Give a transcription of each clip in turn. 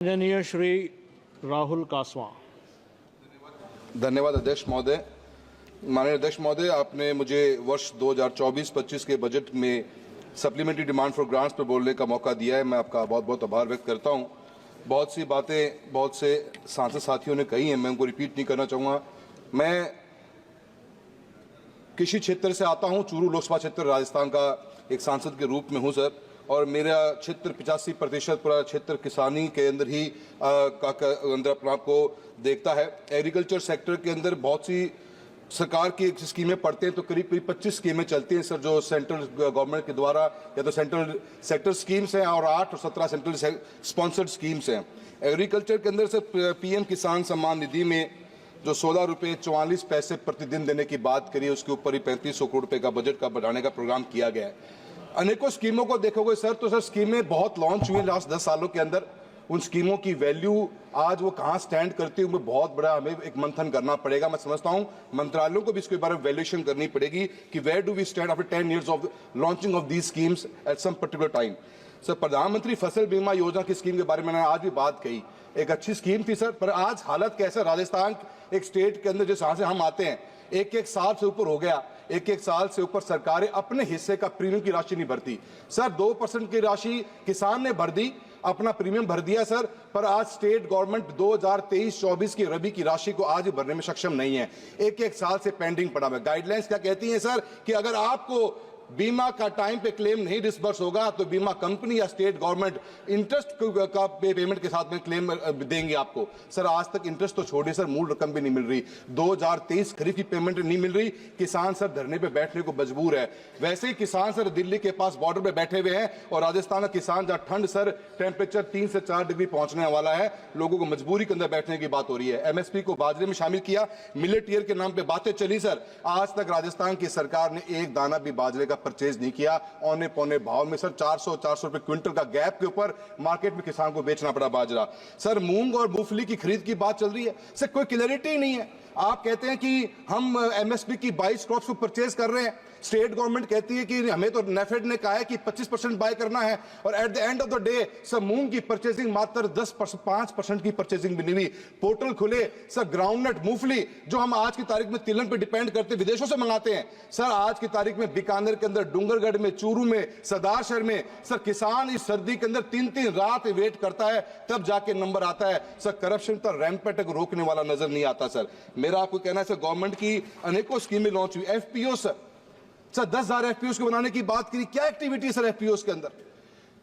माननीय श्री राहुल कासवां। धन्यवाद अध्यक्ष महोदय। माननीय अध्यक्ष महोदय, आपने मुझे वर्ष 2024-25 के बजट में सप्लीमेंट्री डिमांड फॉर ग्रांट्स पर बोलने का मौका दिया है। मैं आपका बहुत बहुत आभार व्यक्त करता हूं। बहुत सी बातें बहुत से सांसद साथियों ने कही हैं, मैं उनको रिपीट नहीं करना चाहूँगा। मैं कृषि क्षेत्र से आता हूं, चूरू लोकसभा क्षेत्र राजस्थान का एक सांसद के रूप में हूं सर, और मेरा क्षेत्र 85% पूरा क्षेत्र किसानी के अंदर ही अंदर अपने आप को देखता है। एग्रीकल्चर सेक्टर के अंदर बहुत सी सरकार की स्कीमें पढ़ते हैं तो करीब 25 स्कीमें चलती हैं सर, जो सेंट्रल गवर्नमेंट के द्वारा या तो सेंट्रल सेक्टर स्कीम्स हैं और 8 और 17 सेंट्रल स्पॉन्सर्ड स्कीम्स हैं। एग्रीकल्चर के अंदर सर पीएम किसान सम्मान निधि में जो 16 रुपये 44 पैसे प्रतिदिन देने की बात करी, उसके ऊपर ही 3500 करोड़ रुपए का बजट का बढ़ाने का प्रोग्राम किया गया है। अनेकों स्कीमों को देखोगे सर तो सर स्कीमें बहुत लॉन्च हुई लास्ट 10 सालों के अंदर। उन स्कीमों की वैल्यू आज वो कहाँ स्टैंड करती है, बहुत बड़ा हमें एक मंथन करना पड़ेगा। मैं समझता हूँ मंत्रालयों को भी इसके बारे में वैल्यूएशन करनी पड़ेगी कि where do we stand after 10 years of launching of these schemes at some particular time. Sir प्रधानमंत्री फसल बीमा योजना की स्कीम के बारे में मैंने आज भी बात कही, एक अच्छी स्कीम थी सर, पर आज हालत कैसा राजस्थान एक स्टेट के अंदर जिस यहाँ से हम आते हैं, एक साल से ऊपर हो गया, एक साल से ऊपर सरकारें अपने हिस्से का प्रीमियम की राशि नहीं भरती। सर 2% की राशि किसान ने भर दी, अपना प्रीमियम भर दिया सर, पर आज स्टेट गवर्नमेंट 2023-24 की रबी की राशि को आज भरने में सक्षम नहीं है। एक साल से पेंडिंग पड़ा है। गाइडलाइंस क्या कहती हैं सर कि अगर आपको बीमा का टाइम पे क्लेम नहीं डिसबर्स होगा तो बीमा कंपनी या स्टेट गवर्नमेंट इंटरेस्ट का पेमेंट के साथ में क्लेम देंगे आपको। सर आज तक इंटरेस्ट तो छोड़िए सर, मूल रकम भी नहीं मिल रही। 2023 खरीफ की पेमेंट नहीं मिल रही, किसान सर धरने पे बैठने को मजबूर है। वैसे ही किसान सर दिल्ली के पास बॉर्डर पे बैठे हुए हैं और राजस्थान का किसान जहाँ ठंड सर टेम्परेचर 3 से 4 डिग्री पहुंचने वाला है, लोगों को मजबूरी के अंदर बैठने की बात हो रही है। एमएसपी को बाजरे में शामिल किया, मिलेट ईयर के नाम पे बातें चली सर, आज तक राजस्थान की सरकार ने एक दाना भी बाजरे का परचेज नहीं किया। औने पौने भाव में सर 400 रुपए क्विंटल का गैप के ऊपर मार्केट में किसान को बेचना पड़ा बाजरा। सर मूंग और मूंगफली की खरीद की बात चल रही है सर, कोई क्लैरिटी नहीं है। आप कहते हैं कि हम एमएसपी की 22 क्रॉप्स को परचेज कर रहे हैं, स्टेट गवर्नमेंट कहती है कि हमें तो नेफेड ने कहा है कि 25% बाय करना है, और at the end of the day sir मूंग की परचेजिंग मात्र 5% की परचेजिंग भी नहीं हुई। पोर्टल खुले सर, ग्राउंडनट मूंगफली जो हम आज की तारीख में तिलहन पे डिपेंड करते विदेशों से मंगाते हैं सर, आज की तारीख में बीकानेर के अंदर, डूंगरगढ़ में, चूरू में, सरदारशहर में सर किसान इस सर्दी के अंदर 3-3 रात वेट करता है, तब जाके नंबर आता है। सर करप्शन तो रैंपेट को रोकने वाला नजर नहीं आता सर। मेरा आपको कहना है सर गवर्नमेंट की अनेकों स्कीमें लॉन्च हुई। एफपीओ सर 10,000 एफपीओ को बनाने की बात करी, क्या एक्टिविटी सर एफपीओ के अंदर?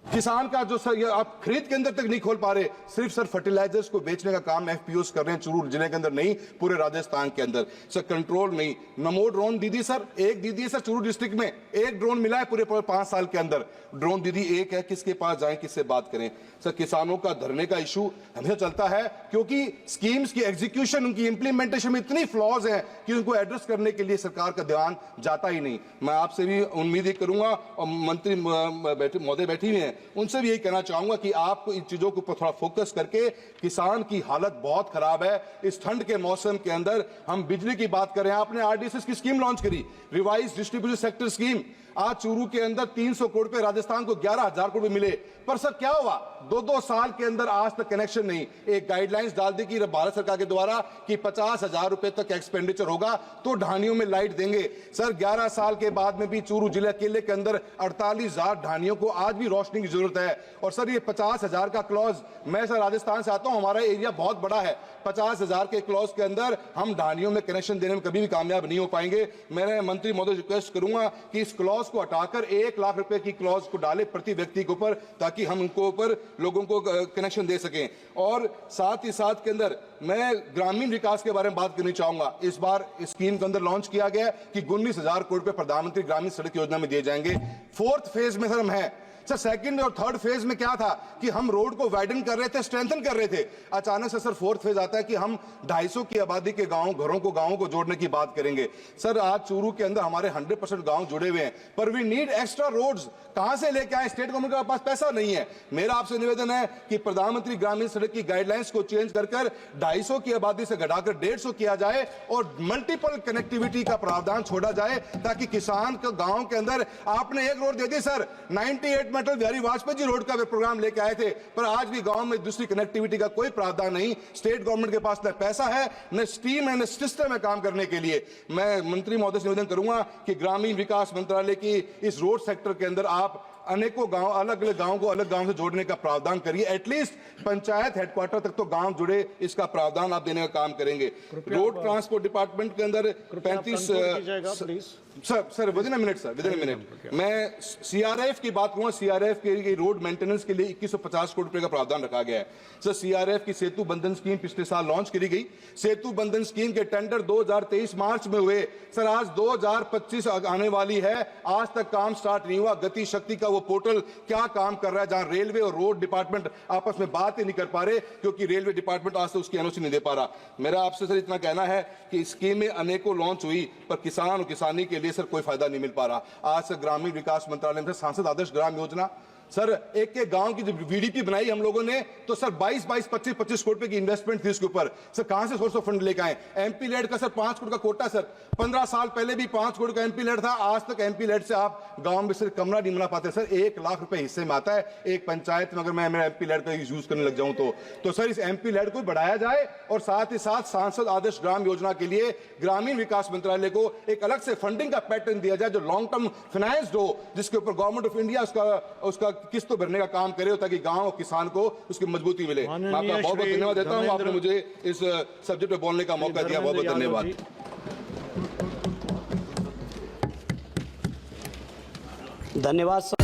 किसान का जो सर आप खरीद के अंदर तक नहीं खोल पा रहे, सिर्फ सर फर्टिलाइजर्स को बेचने का काम एफपीओस कर रहे हैं चूरू जिले के अंदर, नहीं पूरे राजस्थान के अंदर सर। कंट्रोल नहीं। नमो ड्रोन दीदी सर, एक दीदी है सर चूरू डिस्ट्रिक्ट में, एक ड्रोन मिला है पूरे 5 साल के अंदर। ड्रोन दीदी एक है, किसके पास जाएं, किससे बात करें सर? किसानों का धरने का इशू हमेशा चलता है क्योंकि स्कीम्स की एग्जीक्यूशन, उनकी इंप्लीमेंटेशन में इतनी फ्लॉज है कि उनको एड्रेस करने के लिए सरकार का ध्यान जाता ही नहीं। मैं आपसे भी उम्मीद ही करूंगा, और मंत्री महोदय बैठी हुई हैं, उनसे भी यही कहना चाहूंगा कि आप इन चीजों के ऊपर थोड़ा फोकस करके, किसान की हालत बहुत खराब है इस ठंड के मौसम के अंदर। हम बिजली की बात करें, आपने आरडीएसएस की स्कीम लॉन्च करी, रिवाइज डिस्ट्रीब्यूशन सेक्टर स्कीम। आज चूरू के अंदर 300 करोड़ रुपए, राजस्थान को 11,000 करोड़ मिले, पर सर क्या हुआ? 2-2 साल के अंदर आज तक कनेक्शन नहीं। एक गाइडलाइंस डाल दी कि भारत सरकार के द्वारा कि 50,000 रुपए तक एक्सपेंडिचर होगा तो ढानियों में लाइट देंगे। सर 11 साल के बाद में भी चूरू जिले अकेले के अंदर 48,000 ढानियों को आज भी रोशनी की जरूरत है। और सर ये 50,000 का क्लॉज, मैं सर राजस्थान से आता हूं, हमारा एरिया बहुत बड़ा है, 50,000 के क्लॉज के अंदर हम ढानियों में कनेक्शन देने में कभी भी कामयाब नहीं हो पाएंगे। मैं मंत्री महोदय रिक्वेस्ट करूंगा कि इस क्लॉज को हटाकर 1 लाख रुपए की क्लॉज को डाले प्रति व्यक्ति के ऊपर, ताकि हम उनको ऊपर लोगों को कनेक्शन दे सकें। और साथ ही साथ के अंदर मैं ग्रामीण विकास के बारे में बात करनी चाहूंगा। इस बार इस स्कीम के अंदर लॉन्च किया गया कि 19,000 करोड़ रुपए प्रधानमंत्री ग्रामीण सड़क योजना में दिए जाएंगे। 4th फेज में सर हम हैं सर। 2nd और 3rd फेज में क्या था कि हम रोड को वाइडन कर रहे थे, स्ट्रेंथन कर रहे थे। अचानक से सर 4th फेज आता है कि हम 250 की आबादी के गांवों को जोड़ने की बात करेंगे। सर आज चूरू के अंदर हमारे 100% गांव जुड़े हुए हैं, पर वी नीड एक्स्ट्रा रोड्स। कहां से लेके आए? स्टेट गवर्नमेंट के पास पैसा नहीं है। मेरा आपसे निवेदन है कि प्रधानमंत्री ग्रामीण सड़क की गाइडलाइंस को चेंज कर 250 की आबादी से घटाकर 150 किया जाए और मल्टीपल कनेक्टिविटी का प्रावधान छोड़ा जाए, ताकि किसान को गांव के अंदर, आपने एक रोड दे दी सर 98 में अटल बिहारी वाजपेयी जी रोड का प्रोग्राम लेके आए थे, पर आज भी गांव में दूसरी कनेक्टिविटी का कोई प्रावधान नहीं। स्टेट गवर्नमेंट के पास न पैसा है, न स्टीम है, न सिस्टम है काम करने के लिए। मैं मंत्री महोदय से निवेदन करूंगा कि ग्रामीण विकास मंत्रालय की इस रोड सेक्टर के अंदर आप अनेकों गांव, अलग अलग गांव को अलग गांव से जोड़ने का प्रावधान करिए। एटलीस्ट पंचायत हेडक्वार्टर तक तो गांव जुड़े, इसका प्रावधान आप देने का काम करेंगे। रोड ट्रांसपोर्ट डिपार्टमेंट के अंदर 35 sir with in a minute, sir with in a minute, मैं सीआरएफ की बात करूंगा। सीआरएफ के रोड मेंटेनेंस के लिए 2150 करोड़ रुपए का प्रावधान रखा गया है। सर सीआरएफ की सेतु बंधन स्कीम पिछले साल लॉन्च करी गई। सेतु बंधन स्कीम के टेंडर 2023 मार्च में हुए। सर आज 2025 आने वाली है, आज तक काम स्टार्ट नहीं हुआ। गति शक्ति का वो पोर्टल क्या काम कर रहा है, जहां रेलवे और रोड डिपार्टमेंट आपस में बात ही नहीं कर पा रहे, क्योंकि रेलवे डिपार्टमेंट आज तक उसकी एनओसी नहीं दे पा रहा। मेरा आपसे सर इतना कहना है कि स्कीमें अनेकों लॉन्च हुई, पर किसान और किसानी के लिए सर कोई फायदा नहीं मिल पा रहा। आज से ग्रामीण विकास मंत्रालय में सांसद आदर्श ग्राम योजना, सर एक गांव की जब वीडीपी बनाई हम लोगों ने, तो सर 22-22, 25-25 करोड़ रुपए की इन्वेस्टमेंट थी उसके ऊपर। सर कहां से सोर्स ऑफ फंड लेकर आए? एमपी लेड का सर 5 करोड़ का कोटा। सर 15 साल पहले भी 5 करोड़ का एमपी लेड था। आज तक एमपी लेड से आप गांव में सिर्फ कमरा नहीं बना पाते। सर 1 लाख रुपए हिस्से में आता है एक पंचायत में, अगर मैं मेरा एमपी लेड का यूज करने लग जाऊं तो सर इस एमपी लेड को बढ़ाया जाए, और साथ ही साथ सांसद आदर्श ग्राम योजना के लिए ग्रामीण विकास मंत्रालय को एक अलग से फंडिंग का पैटर्न दिया जाए, जो लॉन्ग टर्म फाइनेंस्ड हो, जिसके ऊपर गवर्नमेंट ऑफ इंडिया उसका किस्तों भरने का काम करे, ताकि गांव और किसान को उसकी मजबूती मिले। मैं आपका बहुत बहुत धन्यवाद देता हूं, आपने मुझे इस सब्जेक्ट पे बोलने का मौका दिया। बहुत बहुत धन्यवाद। धन्यवाद।